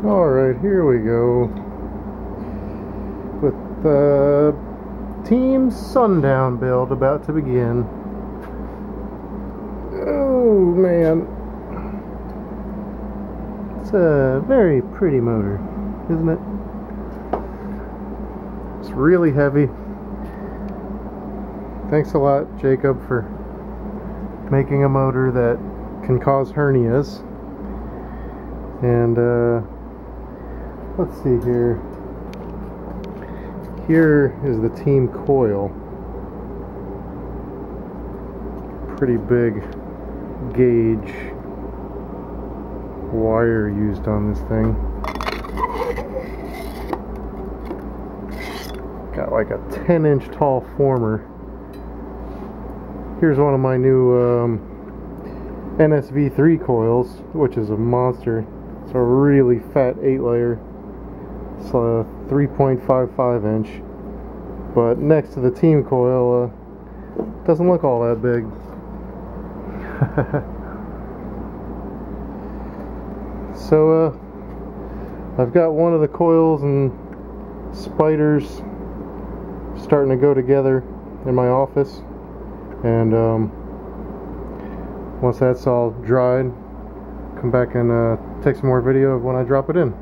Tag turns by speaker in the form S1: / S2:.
S1: Alright, here we go with the Team Sundown build about to begin. Oh man, it's a very pretty motor, isn't it? It's really heavy. Thanks a lot, Jacob, for making a motor that can cause hernias. And let's see here. Here is the Team coil. Pretty big gauge wire used on this thing. Got like a 10-inch tall former. Here's one of my new NSV3 coils, which is a monster. It's a really fat 8-layer. It's a 3.55 inch, but next to the Team coil, doesn't look all that big. So I've got one of the coils and spiders starting to go together in my office, and once that's all dried, come back and take some more video of when I drop it in.